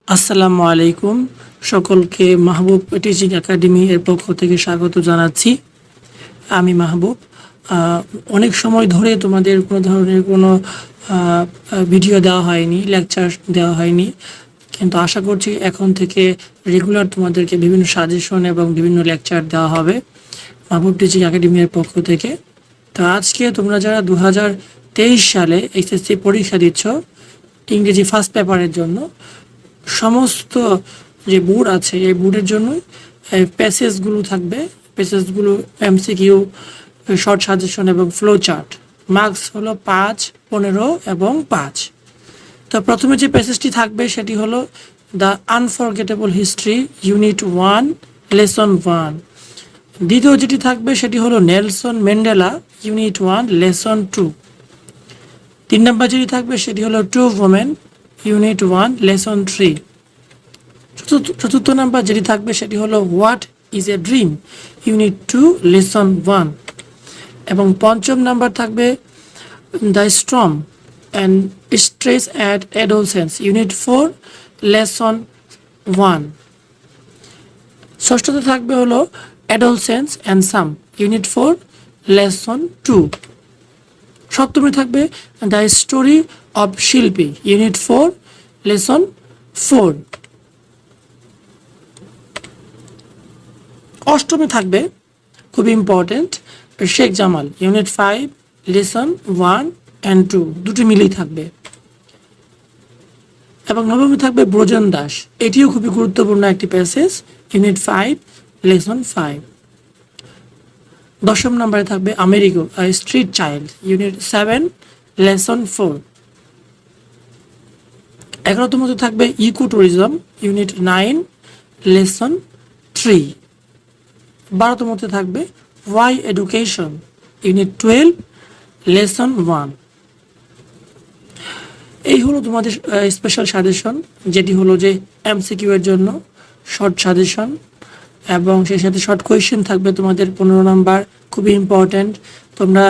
আসসালামু আলাইকুম। সকলকে মাহবুব টিচিং একাডেমি এর পক্ষ থেকে স্বাগত জানাচ্ছি। আমি মাহবুব। অনেক সময় ধরে তোমাদের কোনো ধরনের কোনো ভিডিও দেওয়া হয়নি, লেকচার দেওয়া হয়নি, কিন্তু আশা করছি এখন থেকে রেগুলার তোমাদেরকে বিভিন্ন সাজেশন এবং বিভিন্ন লেকচার দেওয়া হবে মাহবুব টিচিং একাডেমি এর পক্ষ থেকে। তো আজকে তোমরা যারা 2023 সালে এইচএসসি পরীক্ষা দিচ্ছ ইংরেজি ফার্স্ট পেপারের জন্য, সমস্ত যে বোর্ড আছে এই বোর্ডের জন্য প্যাসেজগুলো থাকবে। প্যাসেজগুলো MCQ, শর্ট সাজেশন এবং ফ্লো চার্ট। মার্কস হলো 5, 15 এবং 5। তো প্রথমে যে প্যাসেজটি থাকবে সেটি হলো the unforgettable history unit 1 lesson 1। দ্বিতীয় যেটি থাকবে সেটি হলো নেলসন ম্যান্ডেলা ইউনিট 1 লেসন 2। 3 নম্বর যেটি থাকবে সেটি হলো টু ওমেন ইউনিট 1 লেসন 3। চতুর্থ নাম্বার যেটি থাকবে সেটি হলো what is a dream unit 2 lesson 1। এবং পঞ্চম নাম্বার থাকবে the storm and stress at adolescence unit 4 lesson 1। ষষ্ঠতে থাকবে হলো adolescence and some unit 4 lesson 2। সপ্তমে থাকবে দ্য স্টোরি অফ শিল্পী ইউনিট 4 লেসন 4। অষ্টমে থাকবে খুব important Sheikh Jamal unit 5 lesson 1 and 2, দুটি মিলেই থাকবে। এবং নবমে থাকবে ব্রজন দাস, এটিও খুবই গুরুত্বপূর্ণ একটি প্যাসেজ ইউনিট 5 লেসন 5। দশম নম্বরে থাকবে America street child unit 7 lesson 4। 11তমতে থাকবে ইকো ট্যুরিজম ইউনিট 9 লেসন 3। 12তমতে থাকবে ওয়াই এডুকেশন ইউনিট 12 লেসন 1। এই হলো তোমাদের স্পেশাল সাজেশন, যেটি হলো যে MCQ এর জন্য শর্ট সাজেশন, এবং সেই সাথে শর্ট কোয়েশ্চেন থাকবে তোমাদের 15 নাম্বার, খুবই ইম্পর্ট্যান্ট। তোমরা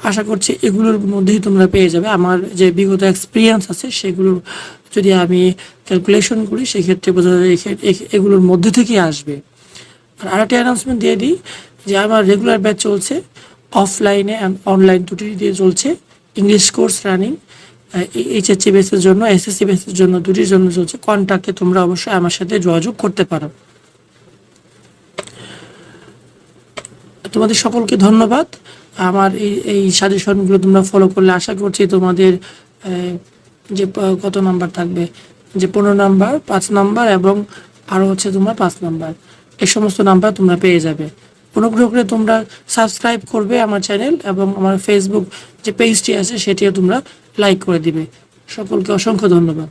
আশা করছি এগুলোর মধ্যেই তোমরা পেয়ে যাবে। আমার যে বিগত এক্সপিরিয়েন্স আছে সেগুলোর যদি আমি ক্যালকুলেশন করি সেক্ষেত্রে বোঝা যায় এগুলোর মধ্যে থেকেই আসবে। আর আরেকটা অ্যানাউন্সমেন্ট দিয়ে দিই যে আমার রেগুলার ব্যাচ চলছে, অফলাইনে অ্যান্ড অনলাইন দুটি দিয়ে চলছে। ইংলিশ কোর্স রানিং HSC বেসের জন্য, SSC বেসের জন্য, দুটির জন্য চলছে। কন্ট্যাক্টে তোমরা অবশ্যই আমার সাথে যোগাযোগ করতে পারো। তোমাদের সকলকে ধন্যবাদ। আমার এই সাজেশনগুলো তোমরা ফলো করলে আশা করছি তোমাদের যে কত নাম্বার থাকবে, যে 15 নাম্বার, 5 নাম্বার এবং আরও হচ্ছে তোমার 5 নাম্বার, এই সমস্ত নাম্বার তোমরা পেয়ে যাবে। অনুগ্রহ করে তোমরা সাবস্ক্রাইব করবে আমার চ্যানেল, এবং আমার ফেসবুক যে পেজটি আছে সেটিও তোমরা লাইক করে দিবে। সকলকে অসংখ্য ধন্যবাদ।